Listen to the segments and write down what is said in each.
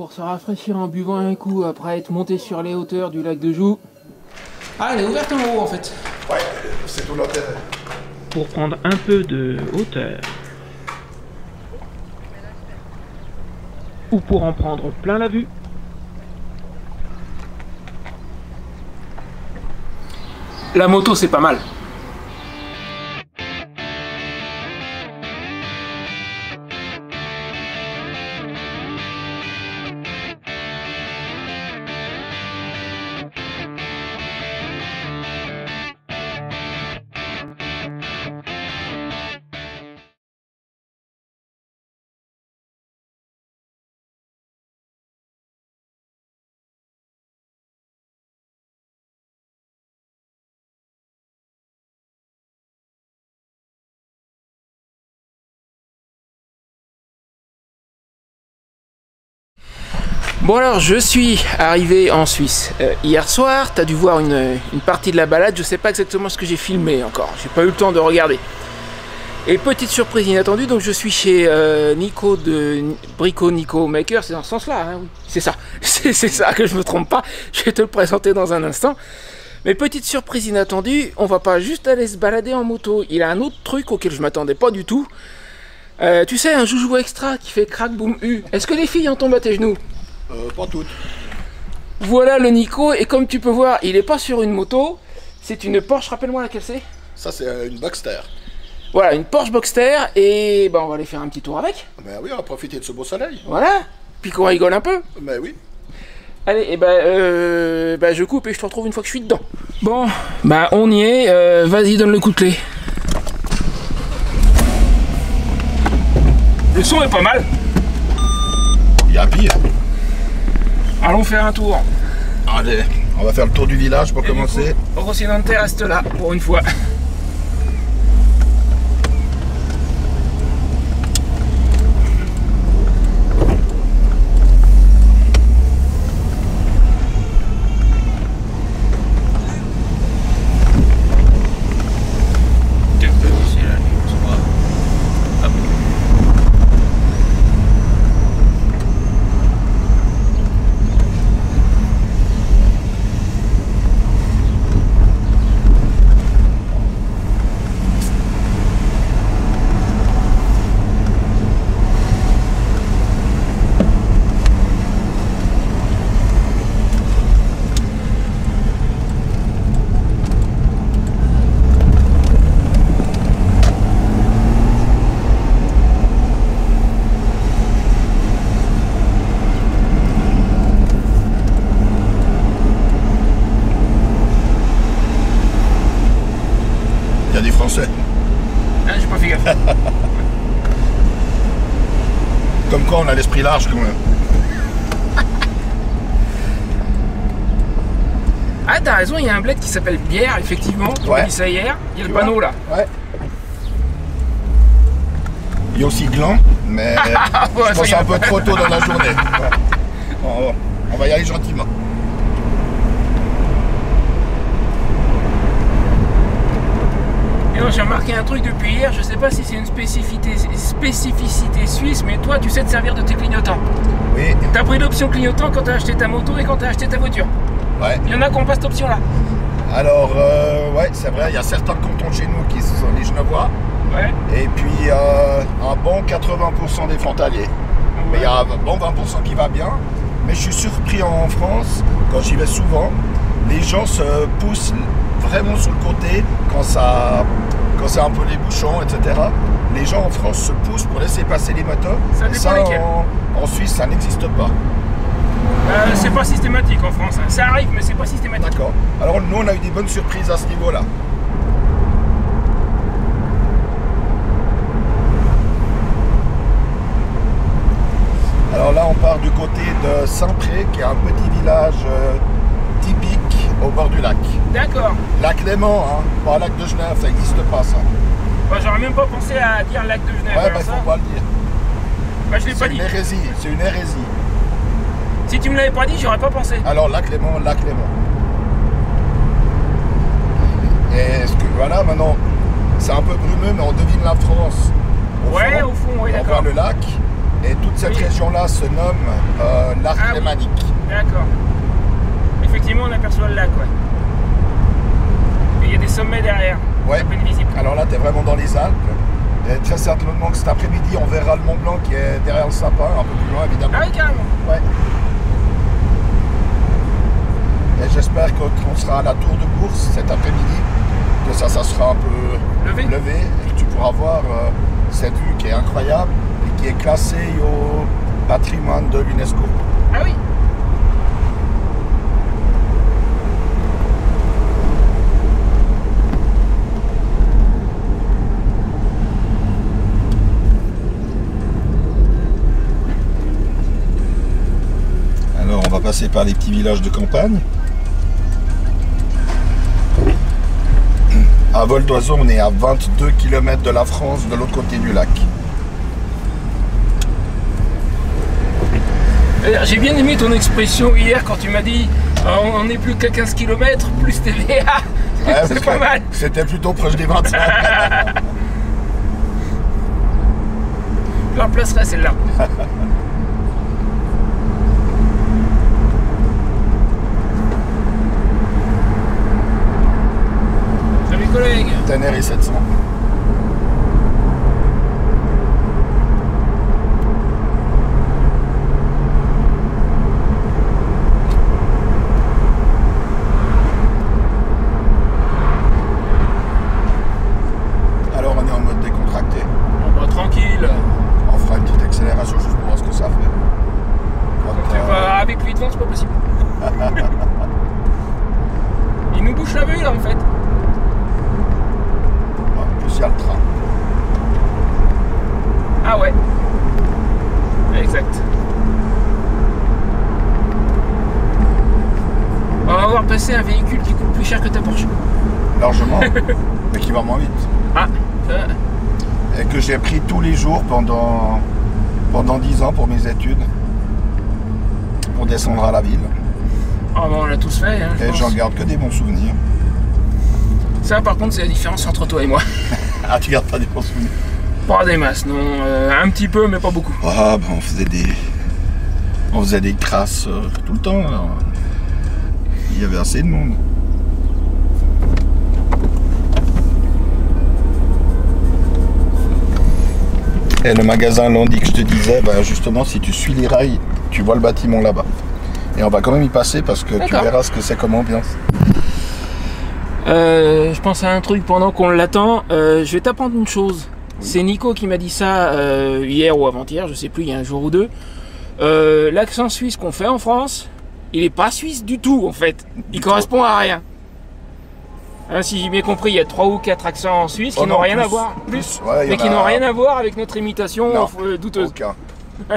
pour se rafraîchir en buvant un coup après être monté sur les hauteurs du lac de Joux. Ah, elle est ouverte en haut en fait. Ouais, c'est tout l'intérêt. Pour prendre un peu de hauteur. Ou pour en prendre plein la vue. La moto c'est pas mal. Bon alors je suis arrivé en Suisse hier soir, t'as dû voir une partie de la balade, je sais pas exactement ce que j'ai filmé encore, j'ai pas eu le temps de regarder. Et petite surprise inattendue, donc je suis chez Nico de Brico Nico Maker, c'est dans ce sens là, hein, oui. C'est ça, c'est ça, que je me trompe pas, je vais te le présenter dans un instant. Mais petite surprise inattendue, on va pas juste aller se balader en moto, il a un autre truc auquel je m'attendais pas du tout. Tu sais, un joujou extra qui fait crack boum U, est-ce que les filles en tombent à tes genoux? Pas toutes. Voilà le Nico, et comme tu peux voir, il est pas sur une moto, c'est une Porsche, rappelle-moi laquelle c'est. Ça c'est une Boxster. Voilà, une Porsche Boxster, et ben on va aller faire un petit tour avec. Ben oui, on va profiter de ce beau soleil. Voilà, puis qu'on rigole un peu. Ben oui. Allez, et ben je coupe et je te retrouve une fois que je suis dedans. Bon, bah on y est, vas-y donne le coup de clé. Le son est pas mal. Il y a pire. Allons faire un tour. Allez, on va faire le tour du village pour commencer. Rocinante reste là pour une fois. Français. J'ai pas fait gaffe. Comme quoi on a l'esprit large quand même. Ah t'as raison, il y a un bled qui s'appelle Bière, effectivement. On a dit ça hier. Il y a le panneau là. Ouais. Il y a aussi Gland, mais ouais, je pense un peu trop tôt dans la journée. Ouais. On va y aller gentiment. Et j'ai remarqué un truc depuis hier, je sais pas si c'est une spécificité suisse, mais toi tu sais te servir de tes clignotants. Oui. T'as pris l'option clignotant quand t'as acheté ta moto et quand t'as acheté ta voiture. Ouais. Il y en a qui ont pas cette option là. Alors ouais, c'est vrai, il y a certains cantons chez nous qui sont les Genevois. Ouais. Et puis un bon 80% des frontaliers. Ouais. Mais il y a un bon 20% qui va bien. Mais je suis surpris en France, quand j'y vais souvent, les gens se poussent vraiment sur le côté quand c'est un peu les bouchons, etc. Les gens en France se poussent pour laisser passer les motos. Ça dépend lesquels. En Suisse, ça n'existe pas. C'est pas systématique en France. Hein. Ça arrive, mais c'est pas systématique. D'accord. Alors nous, on a eu des bonnes surprises à ce niveau-là. Alors là, on part du côté de Saint-Pré, qui est un petit village typique au bord du lac. D'accord. Lac Léman, hein, pas lac de Genève, ça n'existe pas ça. Bah, j'aurais même pas pensé à dire lac de Genève. Ouais, bah, faut pas le dire. Bah, je l'ai pas dit. C'est une hérésie, c'est une hérésie. Si tu me l'avais pas dit, j'aurais pas pensé. Alors lac Léman, lac Léman. Et ce que voilà, maintenant, c'est un peu brumeux, mais on devine la France. Ouais, au fond, oui, on d'accord. voit le lac. Et toute cette région-là se nomme l'arc lémanique. D'accord. Effectivement, on aperçoit le lac, ouais. Et il y a des sommets derrière, Ouais. à peine visibles. Alors là, tu es vraiment dans les Alpes. Et très certainement que cet après-midi, on verra le Mont Blanc qui est derrière le sapin, un peu plus loin évidemment. Ah oui, carrément. Ouais. Et j'espère que quand on sera à la tour de bourse cet après-midi, que ça sera un peu levé et que tu pourras voir cette vue qui est incroyable et qui est classée au patrimoine de l'UNESCO. Ah oui. Alors on va passer par les petits villages de campagne. À vol d'oiseau, on est à 22 km de la France, de l'autre côté du lac. J'ai bien aimé ton expression hier quand tu m'as dit on n'est plus qu'à 15 km plus TVA. Ouais, c'est pas mal. C'était plutôt proche des 25. Je la replacerai celle-là. Salut collègues. Tenere 700. Alors on est en mode décontracté. On va tranquille. On fera une petite accélération juste pour voir ce que ça fait. Avec lui devant, c'est pas possible. Il nous bouche la vue là en fait. En plus il y a le train. Ah ouais. Exact. On va voir passer un véhicule qui coûte plus cher que ta Porsche. Largement. Mais qui va moins vite. Ah, Et que j'ai pris tous les jours pendant 10 ans pour mes études. Pour descendre à la ville. oh, bon, on l'a tous fait. Hein, Et j'en garde que des bons souvenirs. Ça par contre c'est la différence entre toi et moi. Ah, tu gardes pas des bons souvenirs? Pas des masses, non. Un petit peu mais pas beaucoup. Ah, ben on faisait des crasses tout le temps. Alors. Il y avait assez de monde. Et le magasin Landy que je te disais, ben justement, si tu suis les rails, tu vois le bâtiment là-bas. Et on va quand même y passer parce que tu verras ce que c'est comme ambiance. Je pense à un truc pendant qu'on l'attend. Je vais t'apprendre une chose. Oui. C'est Nico qui m'a dit ça hier ou avant-hier, je sais plus, il y a un jour ou deux. L'accent suisse qu'on fait en France, il est pas suisse du tout en fait. Il correspond à rien. Hein, si j'ai bien compris, il y a 3 ou 4 accents en Suisse qui n'ont rien à voir, ouais, mais qui n'ont rien à voir avec notre imitation douteuse. Aucun.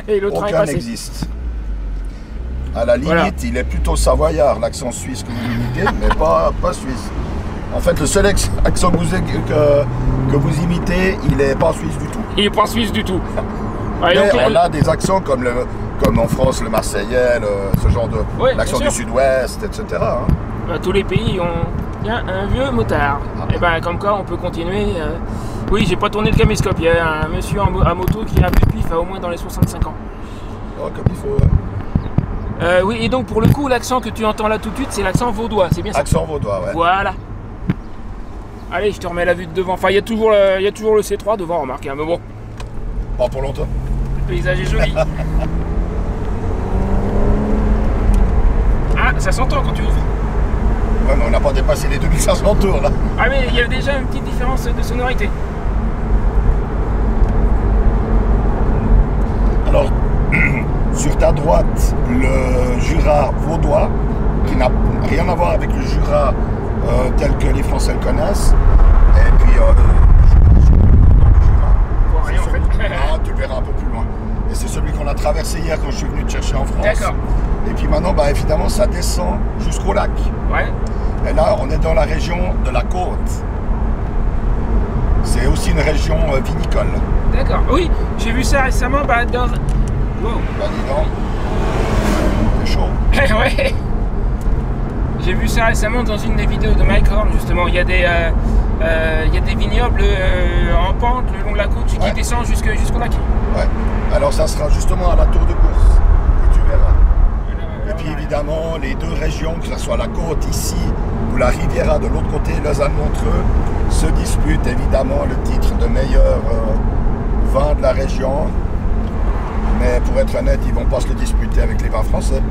Et le train est passé. N'existe. À la limite, il est plutôt savoyard, l'accent suisse que vous imitez, mais pas suisse. En fait, le seul accent que vous imitez, il n'est pas suisse du tout. Il n'est pas suisse du tout. Mais on a des accents comme en France, le marseillais, ce genre de... l'accent du sud-ouest, etc. Hein. Bah, tous les pays ont... Il y a un vieux motard. Et ben comme quoi on peut continuer. Oui, j'ai pas tourné le caméscope. Il y a un monsieur à moto qui a un peu de pif à au moins dans les 65 ans. Oh, comme il faut. Oui, et donc pour le coup, l'accent que tu entends là tout de suite, c'est l'accent vaudois, c'est bien ça? Accent vaudois, ouais. Voilà. Allez, je te remets la vue de devant. Enfin, il y a toujours le C3 devant, remarque, hein, mais bon. Pas pour longtemps. Le paysage est joli. Ah, ça s'entend quand tu ouvres. Ouais, mais on n'a pas dépassé les 2500 tours là. Ah, mais il y a déjà une petite différence de sonorité. Alors, sur ta droite, le Jura vaudois, qui n'a rien à voir avec le Jura tel que les Français le connaissent. Et puis, rien en fait. Ah, tu le verras un peu plus loin. Et c'est celui qu'on a traversé hier quand je suis venu te chercher en France. D'accord. Et puis maintenant, bah, évidemment, ça descend jusqu'au lac. Ouais. Et là, on est dans la région de la côte. C'est aussi une région vinicole. D'accord. Oui, j'ai vu ça récemment dans... Wow. Bah dis donc, c'est chaud. Ouais. J'ai vu ça récemment dans une des vidéos de Mike Horn, justement. Il y a Il y a des vignobles en pente le long de la côte qui descendent jusqu'au lac. Ouais. Alors ça sera justement à la tour de course que tu verras. Et puis évidemment, les deux régions, que ce soit la côte ici ou la Riviera de l'autre côté, Lausanne-Montreux, se disputent évidemment le titre de meilleur vin de la région. Mais pour être honnête, ils vont pas se le disputer avec les vins français.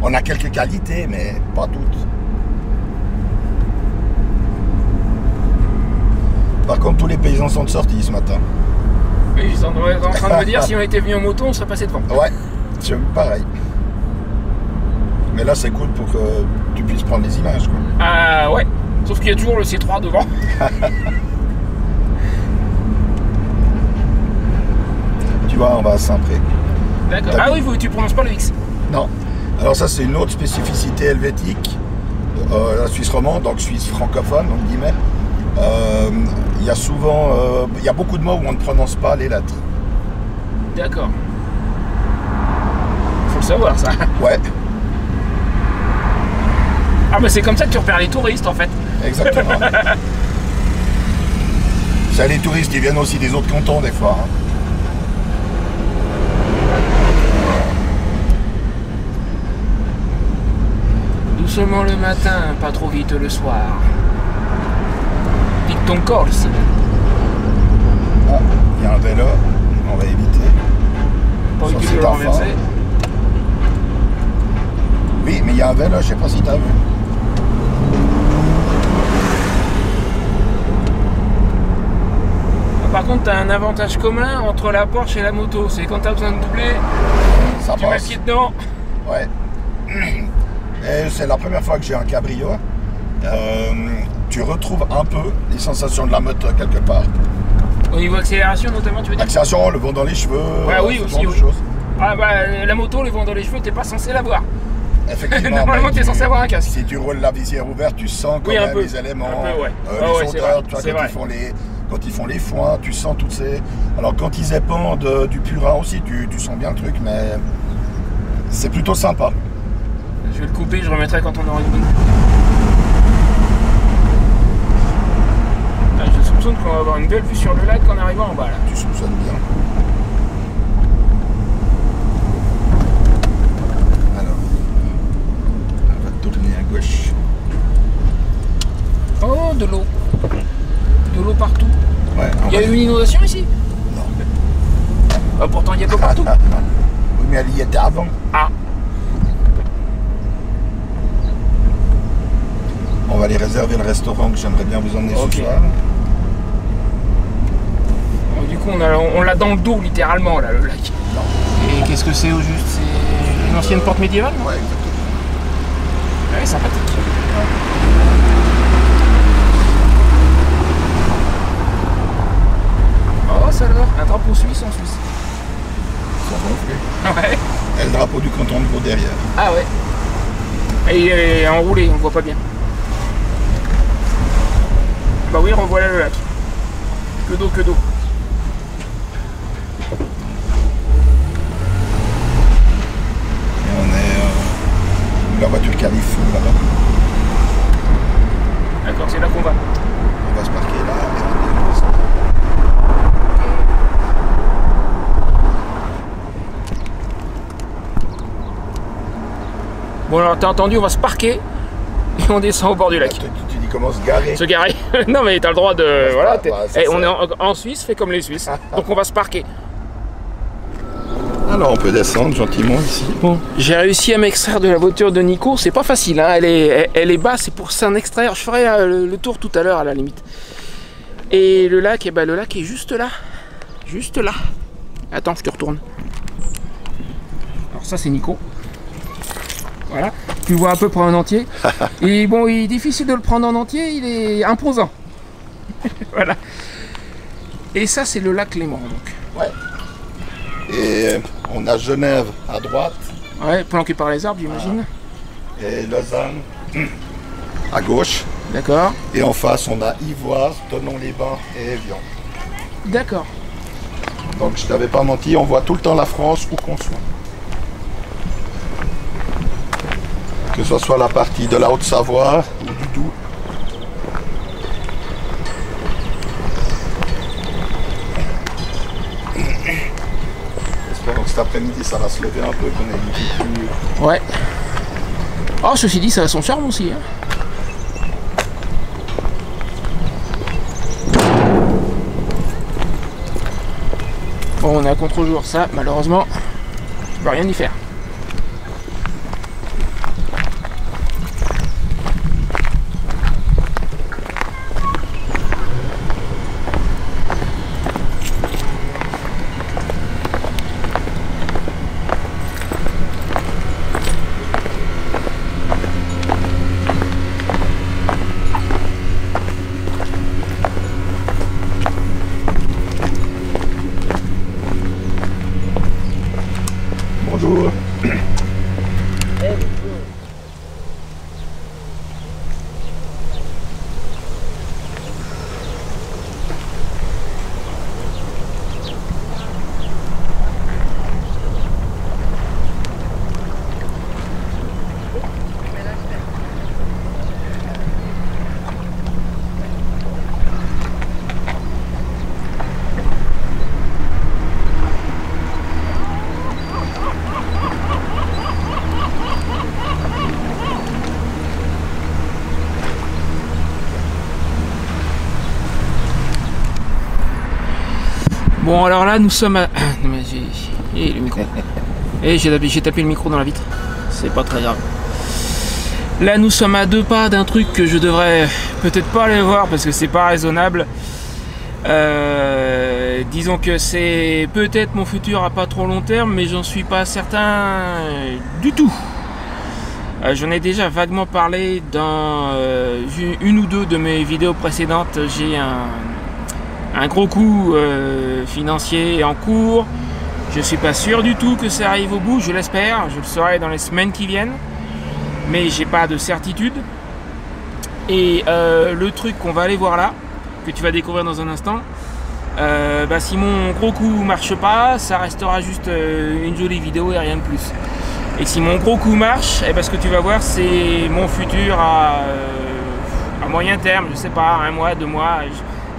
On a quelques qualités, mais pas toutes. Par contre, tous les paysans sont sortis ce matin. Oui, ils sont en train de me dire si on était venu en moto, on serait passé devant. Ouais, c'est pareil. Mais là, c'est cool pour que tu puisses prendre les images, quoi. Ah ouais, sauf qu'il y a toujours le C3 devant. Tu vois, on va à Saint-Pré. D'accord. Ah oui, tu prononces pas le X. Non. Alors ça, c'est une autre spécificité helvétique, la Suisse romande, donc Suisse francophone, donc guillemets. Il y a souvent, il y a beaucoup de mots où on ne prononce pas les lettres. D'accord. Faut le savoir, ça. Ouais. Ah mais c'est comme ça que tu repères les touristes, en fait. Exactement. C'est les touristes qui viennent aussi des autres cantons, des fois. Hein. Doucement le matin, pas trop vite le soir. Dicton corse. Ah, il y a un vélo, on va éviter. Pas utile de le renverser. Oui, mais il y a un vélo, je sais pas si tu as vu. Par contre, tu as un avantage commun entre la Porsche et la moto. C'est quand tu as besoin de doubler, ça tu mets le pied dedans. Ouais. Et c'est la première fois que j'ai un cabrio. Tu retrouves un peu les sensations de la moto quelque part. Au niveau accélération notamment, tu veux dire? Accélération, le vent dans les cheveux, ouais, oui, ce aussi, genre de choses. Ah bah la moto, le vent dans les cheveux, t'es pas censé l'avoir. Effectivement. Normalement, t'es censé avoir un casque. Si tu roules la visière ouverte, tu sens quand même les éléments, les odeurs, tu vois, quand ils font les foins, tu sens toutes ces... Alors quand ils épandent du purin aussi, tu sens bien le truc, mais c'est plutôt sympa. Je vais le couper, je remettrai quand on aura une bonne. Je soupçonne qu'on va avoir une belle vue sur le lac en arrivant en bas là. Tu soupçonnes bien. Alors, on va tourner à gauche. Oh, de l'eau. De l'eau partout. Ouais, il y a eu une inondation ici? Non. Ah, pourtant il y a de l'eau partout. Oui, mais elle y était avant. Ah. On va aller réserver le restaurant que j'aimerais bien vous emmener ce soir. Bon, du coup, on l'a dans le dos littéralement là, le lac. Non. Et qu'est-ce que c'est au juste? C'est une ancienne porte médiévale? Ouais, exactement. Ouais, sympathique. Oh, ça alors, un drapeau suisse en Suisse. Ils sont gonflés. Ouais. Et le drapeau du canton de Vaud derrière. Ah ouais. Et il est enroulé, on voit pas bien. Bah oui, revoilà le lac. Que d'eau, que d'eau. Et on est la voiture qualif là-bas. D'accord, c'est là qu'on va. On va se parquer là et on est Bon alors t'as entendu, on va se parquer et on descend au bord du lac. Tu dis comment se garer? Se garer. Non mais t'as le droit de... Voilà, on est en Suisse, fait comme les Suisses. Donc on va se parquer. Alors on peut descendre gentiment ici. Bon, j'ai réussi à m'extraire de la voiture de Nico, c'est pas facile, hein. elle est basse, c'est pour s'en extraire. Je ferai le tour tout à l'heure à la limite. Et le lac, le lac est juste là. Juste là. Attends, je te retourne. Alors ça c'est Nico. Voilà, tu le vois à peu près en entier. Et bon, il est difficile de le prendre en entier, il est imposant. Voilà. Et ça c'est le lac Léman donc. Ouais. Et on a Genève à droite. Ouais, planqué par les arbres j'imagine. Et Lausanne à gauche. D'accord. Et en face on a Ivoire, Thonon-les-Bains et Évian. D'accord. Donc je t'avais pas menti, on voit tout le temps la France où qu'on soit. Que ce soit la partie de la Haute-Savoie ou du Doubs. Donc cet après-midi, ça va se lever un peu, qu'on ait une petite vue. Ouais. Oh, ceci dit, ça a son charme aussi. Hein. Bon, on est à contre-jour, ça, malheureusement, je peux rien y faire. Bonjour. Bon, alors là, nous sommes à... Et le micro. Et j'ai tapé le micro dans la vitre. C'est pas très grave. Là, nous sommes à 2 pas d'un truc que je devrais peut-être pas aller voir parce que c'est pas raisonnable. Disons que c'est peut-être mon futur à pas trop long terme, mais j'en suis pas certain du tout. J'en ai déjà vaguement parlé dans une ou deux de mes vidéos précédentes. J'ai un gros coup financier en cours. Je suis pas sûr du tout que ça arrive au bout, je l'espère, je le saurai dans les semaines qui viennent, mais j'ai pas de certitude. Et le truc qu'on va aller voir là, que tu vas découvrir dans un instant, si mon gros coup marche pas, ça restera juste une jolie vidéo et rien de plus. Et si mon gros coup marche, ce que tu vas voir, c'est mon futur à moyen terme, je sais pas, 1 mois, 2 mois.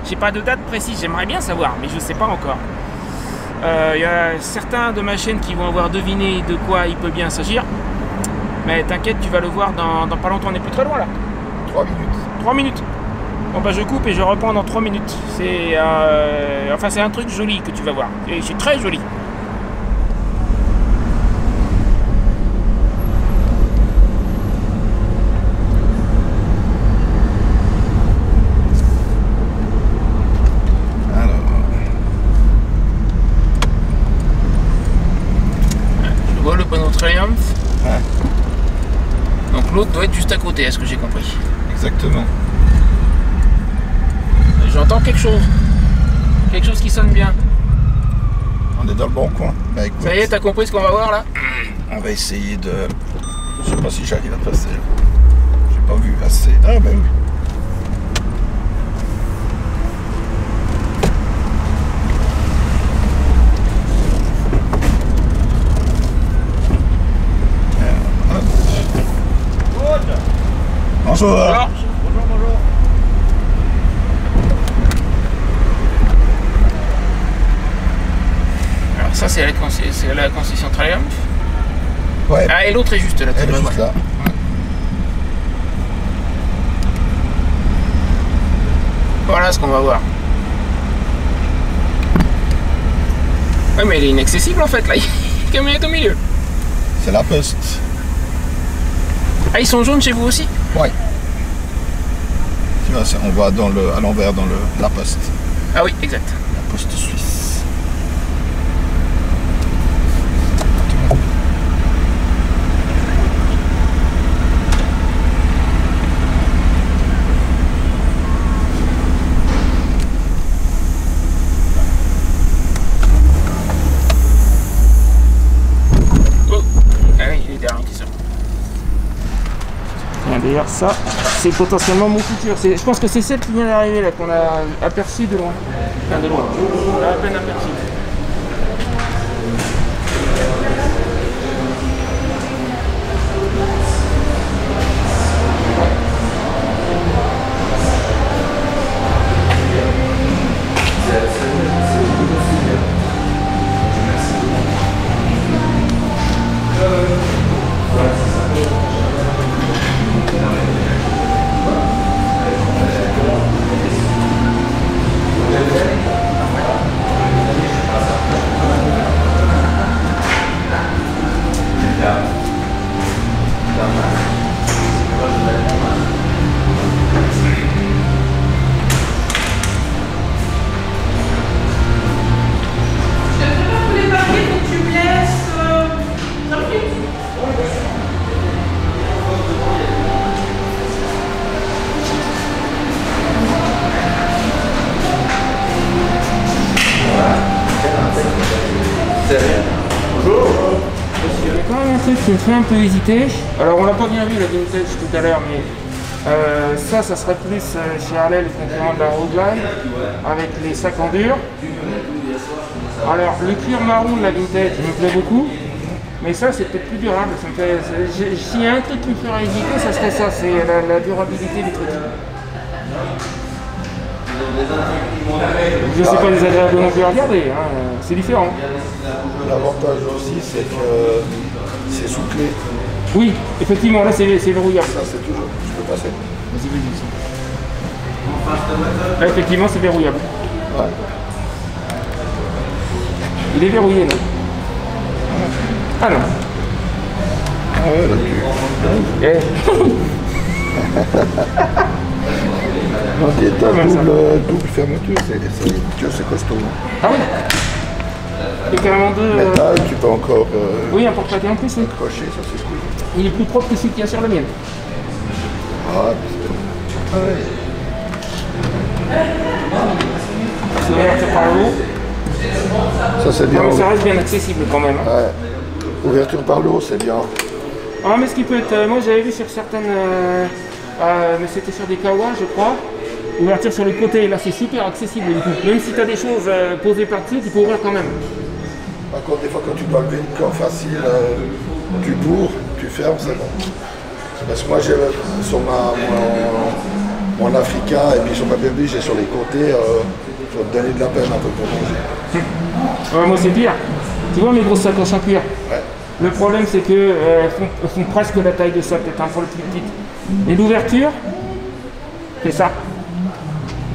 J'ai pas de date précise, j'aimerais bien savoir, mais je sais pas encore. Il y a certains de ma chaîne qui vont avoir deviné de quoi il peut bien s'agir. Mais t'inquiète, tu vas le voir dans pas longtemps, on n'est plus très loin là. 3 minutes. 3 minutes. Bon je coupe et je reprends dans 3 minutes. C'est c'est un truc joli que tu vas voir. Et c'est très joli. Triumph. Ouais. Donc l'autre doit être juste à côté, est-ce que j'ai compris? Exactement. J'entends quelque chose. Quelque chose qui sonne bien. On est dans le bon coin. Bah, écoute, ça y est, t'as compris ce qu'on va voir là? On va essayer de... Je sais pas si j'arrive à passer. J'ai pas vu assez. Ah ben oui. Bonjour. Alors, bonjour. Alors ça c'est la concession Triumph. Ouais. Ah et l'autre est juste là. Elle est juste là. Voilà ce qu'on va voir. Ouais mais elle est inaccessible en fait là. Comme elle est au milieu. C'est la poste. Ah ils sont jaunes chez vous aussi? Ouais. Tu vois, on va à l'envers dans la poste. Ah oui, exact. La poste suisse. Oh. Ah oui, il est derrière qui sort. D'ailleurs ça, c'est potentiellement mon futur. Je pense que c'est celle qui vient d'arriver là, qu'on a aperçue de loin. Enfin de loin. On l'a à peine aperçue. qui me fait un peu hésiter. Alors on l'a pas bien vu la vintage tout à l'heure, mais ça serait plus chez Harley, le concurrent de la Roadline, avec les sacs en dur. Alors le cuir marron de la vintage me plaît beaucoup, mais ça c'est peut-être plus durable. S'il y a un truc qui me ferait hésiter, ça serait ça, c'est la durabilité du truc. Je sais pas désagréable non plus à regarder, hein. C'est différent. L'avantage aussi, c'est que c'est souclé. Oui, effectivement, là c'est verrouillable. Ça, c'est toujours. Je peux passer. Vas-y, vas-y. Là, effectivement, c'est verrouillable. Ouais. Il est verrouillé, non? Ah non. Ah ouais, là, Eh. non, t'as double fermeture, c'est costaud. Ah oui. Et carrément deux. Métal, tu peux encore Oui, un porte-papier en plus, oui. accrocher, ça c'est cool. Il est plus propre que celui qu'il y a sur la mienne. Ah, ouais. C'est ouvert par le haut. Ça c'est bien. Non, mais ça reste bien accessible quand même. Hein. Ouais. Ouverture par le haut, c'est bien. Ah, mais ce qui peut être. Moi j'avais vu sur certaines. Mais c'était sur des Kawa, je crois. Ouverture sur le côté, là c'est super accessible du coup. Même si tu as des choses posées par-dessus, tu peux ouvrir quand même. Par contre, des fois quand tu dois lever une corde facile, tu bourres, tu fermes, c'est bon. Parce que moi j'ai sur mon Africa et puis sur ma Berbi, j'ai sur les côtés, je vais te donner de la peine un peu pour manger. Ouais, moi c'est pire. Tu vois mes grosses sacoches en cuir. Ouais. Le problème c'est que font presque la taille de ça, peut-être un poil plus petite. Et l'ouverture, c'est ça.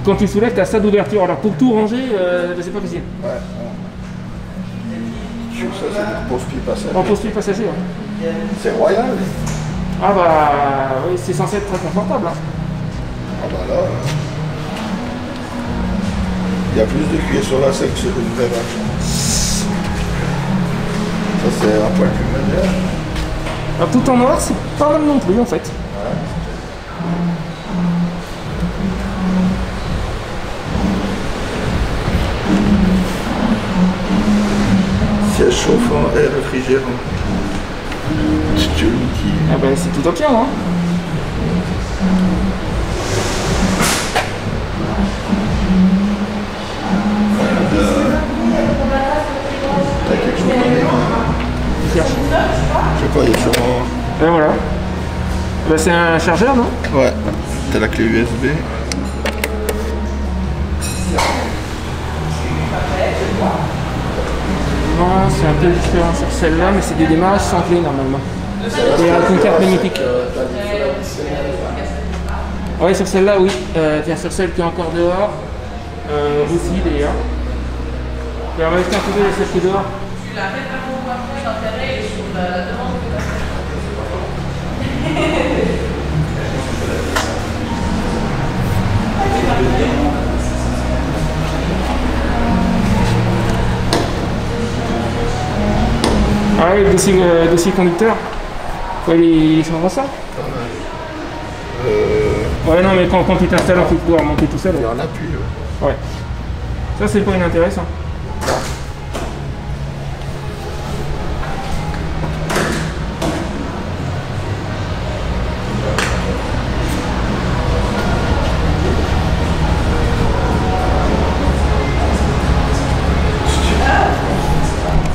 Quand tu soulèves, tu as ça d'ouverture. Alors pour tout ranger, c'est pas facile. Ouais. Ça c'est une pose-pied passager. En pose-pied passager, ouais. C'est royal. Ah bah oui, c'est censé être très confortable. Hein. Ah bah là, il y a plus de cuir sur la selle que sur une vraie vache. Ça c'est un poil plus moderne. Alors tout en noir, c'est pas mal non plus en fait. Siège chauffant et réfrigérant. Ah ben c'est tout ok, hein. T'as quelque chose dans les mains. Je cherche. Je sais pas, il y a sûrement... Et voilà. Ben, c'est un chargeur, non? Ouais, t'as la clé USB. Non, c'est un peu différent sur celle-là, mais c'est des démarrages sans clé normalement. Et avec une carte magnétique. Ouais, sur celle-là, oui. Tiens, sur celle qui est encore dehors. Aussi d'ailleurs. Et on va rester un peu de celle qui est dehors. Tu l'as fait par mon point d'intérêt sur la demande que tu as Ah oui, le dossier conducteur. Ouais, il est sur ça. Ouais, non, mais quand tu t'installes, tu peux remonter tout seul. Il y a un appui. Ouais. Ça, c'est pas inintéressant.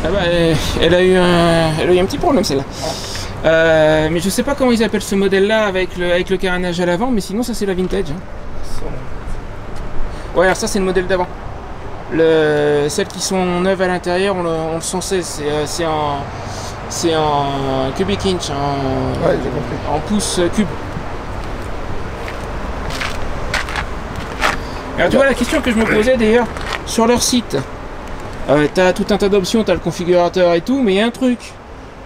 Ah bah, elle a eu un petit problème celle-là. Mais je sais pas comment ils appellent ce modèle-là avec le carénage à l'avant, mais sinon ça c'est la vintage. Hein. Ouais, alors ça c'est le modèle d'avant. Celles qui sont neuves à l'intérieur, on le sensait, c'est en cubic inch, Ouais, j'ai compris. en pouces cubes. Alors tu vois la question que je me posais d'ailleurs sur leur site. Tu as tout un tas d'options, tu as le configurateur et tout, mais il y a un truc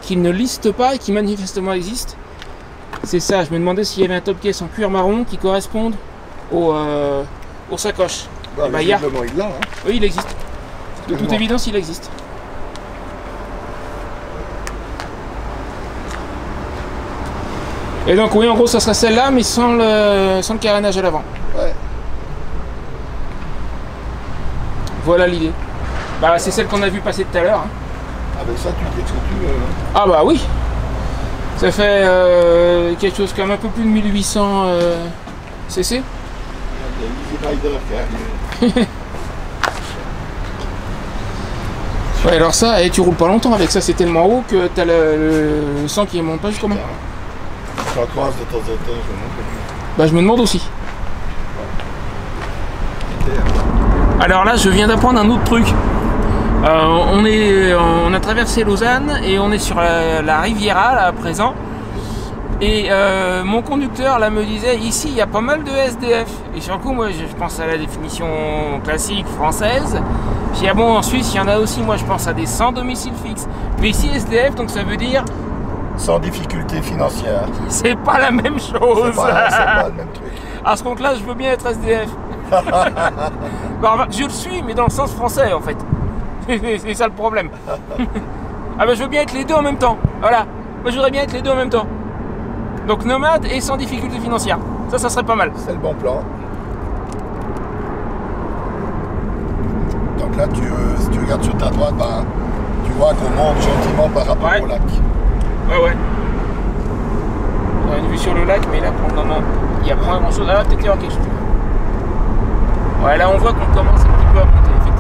qu'ils ne listent pas et qui manifestement existe. C'est ça, je me demandais s'il y avait un top case en cuir marron qui corresponde aux sacoches. Bah, bah, il y a. il l'a, hein. Oui, il existe. De toute évidence, il existe. Et donc oui, en gros, ça serait celle-là, mais sans le carénage à l'avant. Ouais. Voilà l'idée. Bah, c'est celle qu'on a vu passer tout à l'heure. Hein. Avec ça, tu dis ce que tu veux. Hein. Ah bah oui. Ça fait quelque chose comme un peu plus de 1800 cc. Il y a des Easy Rider qui arrivent. Ouais, alors ça, et tu roules pas longtemps avec ça, c'est tellement haut que t'as le sang qui monte pas jusqu'au main. Je croise de temps en temps, je me montre. Bah je me demande aussi. Alors là, je viens d'apprendre un autre truc. On a traversé Lausanne et on est sur la Riviera là à présent. Et mon conducteur là me disait ici il y a pas mal de SDF. Et sur le coup moi je pense à la définition classique française. Puis ah bon en Suisse il y en a aussi, moi je pense à des sans domicile fixe. Mais ici SDF donc ça veut dire sans difficulté financière. c'est pas la même chose. C'est pas le même truc. À ce compte là je veux bien être SDF. Bah, je le suis mais dans le sens français en fait. C'est ça le problème. Ah bah je veux bien être les deux en même temps. Voilà. Moi je voudrais bien être les deux en même temps. Donc nomade et sans difficulté financière. Ça serait pas mal. C'est le bon plan. Donc là, si tu regardes sur ta droite, ben, tu vois qu'on monte gentiment par rapport au lac. Ouais. On a une vue sur le lac, mais là pour le moment, il n'y a pas grand chose. Ah là, peut-être qu'il y aura quelque chose. Ouais, là on voit qu'on commence un petit peu à monter, effectivement.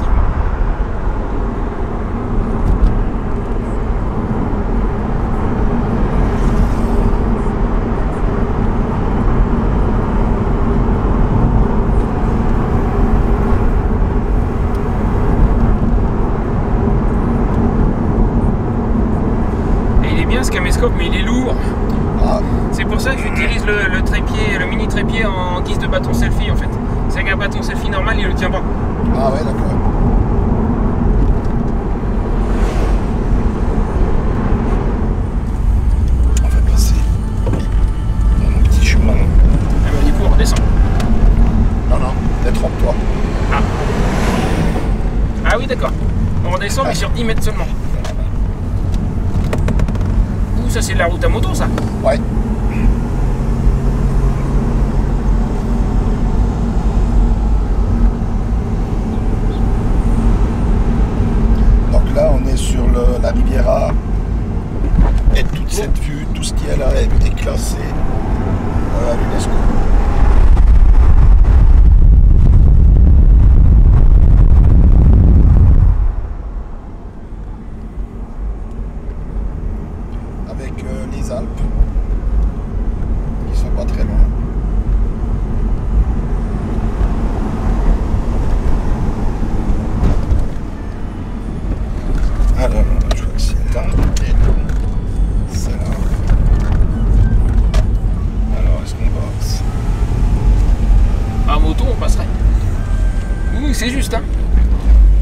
Ce caméscope, mais il est lourd. Ah. C'est pour ça que j'utilise le trépied, le mini trépied en guise de bâton selfie en fait. C'est qu'un bâton selfie normal, il le tient pas. Ah ouais, d'accord. On va passer dans mon petit chemin. Ah bah du coup on redescend. Non, détrompe-toi. Ah oui d'accord. On redescend mais sur 10 mètres seulement. Ça c'est de la route à moto ça. Ouais. Donc là on est sur la Riviera et toute cette vue, tout ce qui est là est classé à l'UNESCO. Les Alpes qui sont pas très loin. Alors, je crois que c'est là et c'est là. Alors, est-ce qu'on passe? En moto, on passerait. Oui, c'est juste, hein.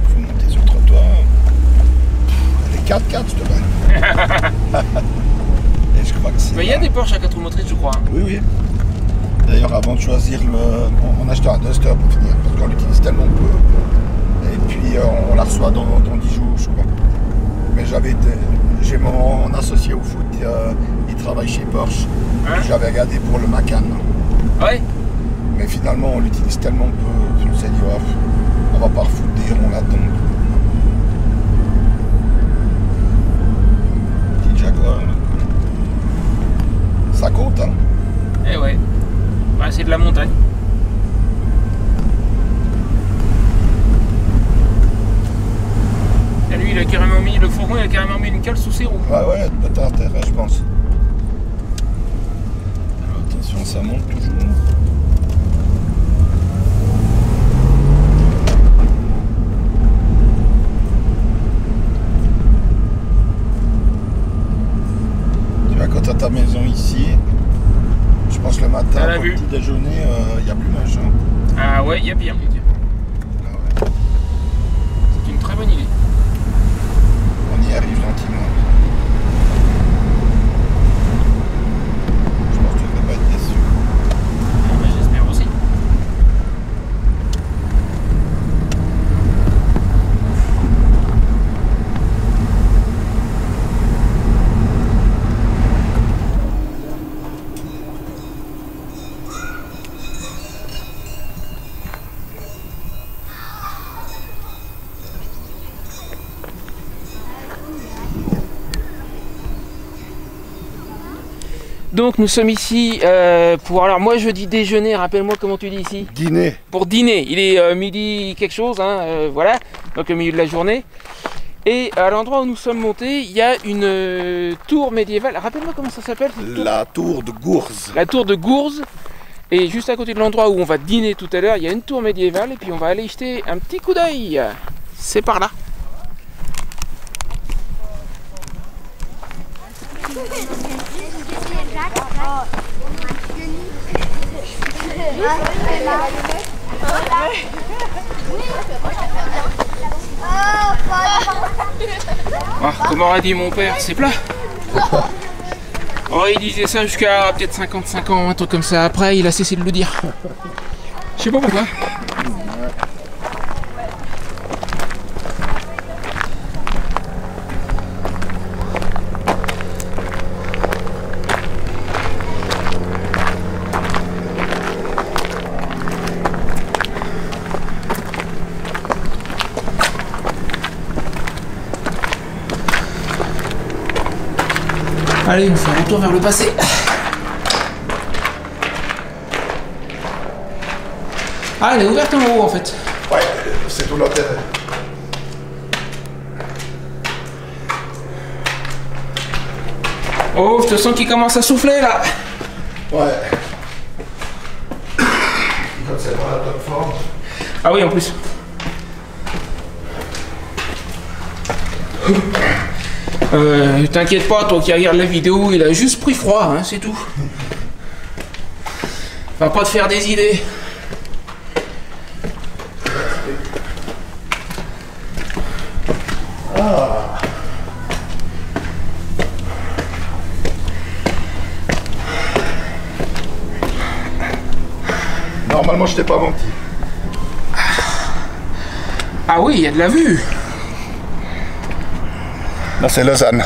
Faut monter sur le trottoir. Les 4x4, je te plaît. Et je crois que c'est. Mais il y a des Porsche à 4 roues motrices, je crois. Hein. Oui. D'ailleurs, avant de choisir on achète un Duster pour finir, parce qu'on l'utilise tellement peu. Et puis, on la reçoit dans 10 jours, je crois. Mais j'ai mon associé au foot, il travaille chez Porsche. Hein? J'avais regardé pour le Macan. Ouais. Mais finalement, on l'utilise tellement peu. Je me suis dit, oh, on va pas refoutre des ronds là-dedans. Petit Jaguar. Ça compte, hein? Eh ouais. Bah, c'est de la montagne. Et lui, il a carrément mis le fourgon, il a carrément mis une cale sous ses roues. Ouais, t'as intérêt, je pense. Alors, attention, ça monte toujours. Tu vois, quand t'as ta maison ici, je pense le matin, pour le petit déjeuner, il y a plus moche. Hein. Ah ouais, il y a pire. Ah ouais. C'est une très bonne idée. On y arrive gentiment. Je pense que tu ne vas pas être déçu. Ah bah, j'espère aussi. Donc nous sommes ici pour, alors moi je dis déjeuner, rappelle-moi comment tu dis ici. Dîner. Pour dîner, il est midi quelque chose, hein, voilà, donc au milieu de la journée. Et à l'endroit où nous sommes montés, il y a une tour médiévale. Rappelle-moi comment ça s'appelle cette tour. La tour de Gourze. La tour de Gourze. Et juste à côté de l'endroit où on va dîner tout à l'heure, il y a une tour médiévale. Et puis on va aller y jeter un petit coup d'œil. C'est par là. Ah, comme aurait dit mon père, c'est plat. Oh, il disait ça jusqu'à peut-être 55 ans, un truc comme ça. Après, il a cessé de le dire. Je sais pas pourquoi. Allez, on fait un retour vers le passé. Ah, elle est ouverte en haut en fait. Ouais, c'est tout l'intérêt. Oh, je te sens qu'il commence à souffler là. Ouais. C'est pas la top forme. Ah oui, en plus. T'inquiète pas, toi qui regardes la vidéo, il a juste pris froid, hein, c'est tout. Va pas te faire des idées. Ah. Normalement, je t'ai pas menti. Ah oui, il y a de la vue. Là, c'est Lausanne.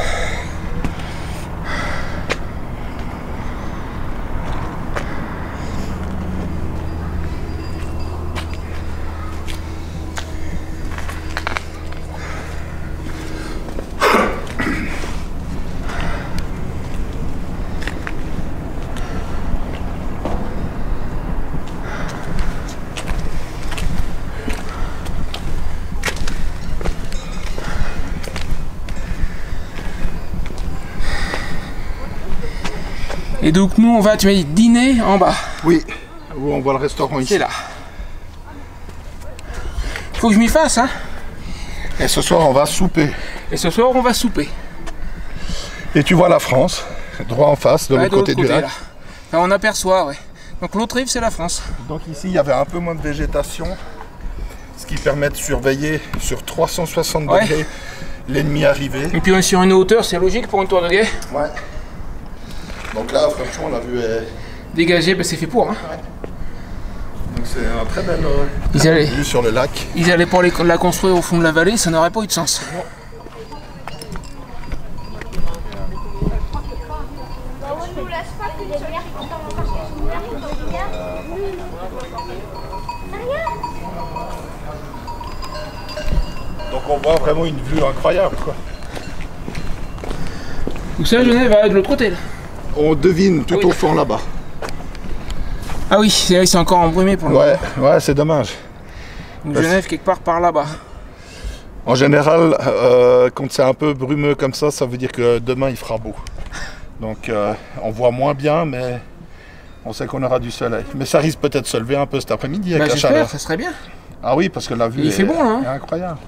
Et donc nous on va, tu m'as dit, dîner en bas. Oui, où on voit le restaurant ici. C'est là. Faut que je m'y fasse, hein. Et ce soir, on va souper. Et ce soir on va souper. Et tu vois la France, droit en face, de l'autre côté du lac. Là. Enfin, on aperçoit, ouais. Donc l'autre rive c'est la France. Donc ici, il y avait un peu moins de végétation, ce qui permet de surveiller sur 360 degrés l'ennemi arrivé. Et puis on est sur une hauteur, c'est logique pour une tour de guet. Ouais. Donc là, franchement, la vue est... Dégagé, bah, c'est fait pour. Hein. Ouais. Donc c'est un très bel vue sur le lac. Ils allaient pas la construire au fond de la vallée, ça n'aurait pas eu de sens. Non. Donc on voit vraiment une vue incroyable, quoi. Où ça, Genève va de l'autre côté là. On devine tout au fond là-bas. Ah oui, c'est encore embrumé pour le moment. Ouais, c'est dommage. Donc Genève quelque part par là-bas. En général, quand c'est un peu brumeux comme ça, ça veut dire que demain il fera beau. Donc on voit moins bien, mais on sait qu'on aura du soleil. Mais ça risque peut-être de se lever un peu cet après-midi avec la chaleur. Ça serait bien. Ah oui, parce que la vue il fait bon, hein. est incroyable.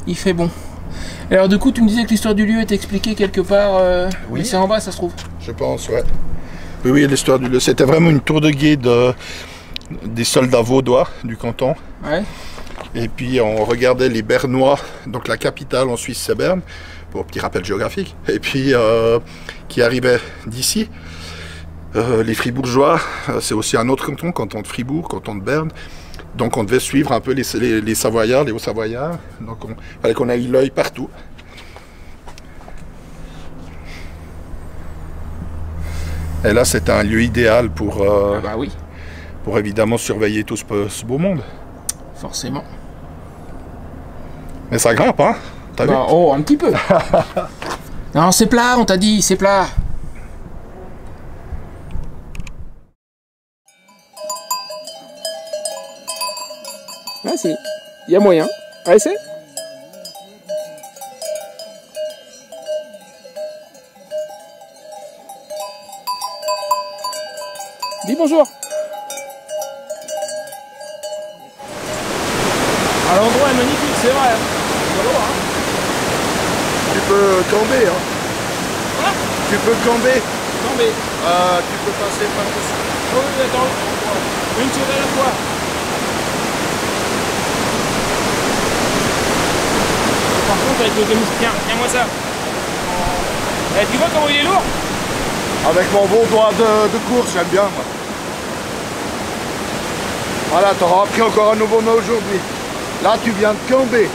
Il fait bon. Alors du coup, tu me disais que l'histoire du lieu est expliquée quelque part, oui. Mais c'est en bas, ça se trouve. Je pense, ouais. Oui, l'histoire du lieu. C'était vraiment une tour de guet des soldats vaudois du canton. Ouais. Et puis on regardait les Bernois, donc la capitale en Suisse c'est Berne, pour petit rappel géographique. Et puis qui arrivaient d'ici. Les Fribourgeois, c'est aussi un autre canton de Fribourg, canton de Berne. Donc on devait suivre un peu les Savoyards, les Hauts-Savoyards. Donc il fallait qu'on ait l'œil partout. Et là c'était un lieu idéal pour, bah oui. Pour évidemment surveiller tout ce beau monde. Forcément. Mais ça grimpe, hein? T'as vu? Oh, un petit peu. Non, c'est plat, on t'a dit, c'est plat. Ah si, il y a moyen. Allez, c'est. Dis bonjour. Ah, l'endroit est magnifique, c'est vrai. Tu peux camber, hein. Quoi? Tu peux camber. Camber. Tu peux passer par-dessus. Oh oui, attends. Une chose à la fois. Par contre, avec le Demus, tiens-moi ça. Eh, tu vois comment il est lourd? Avec mon bon doigt de course, j'aime bien. Moi. Voilà, t'auras appris encore un nouveau mot aujourd'hui. Là, tu viens de camber.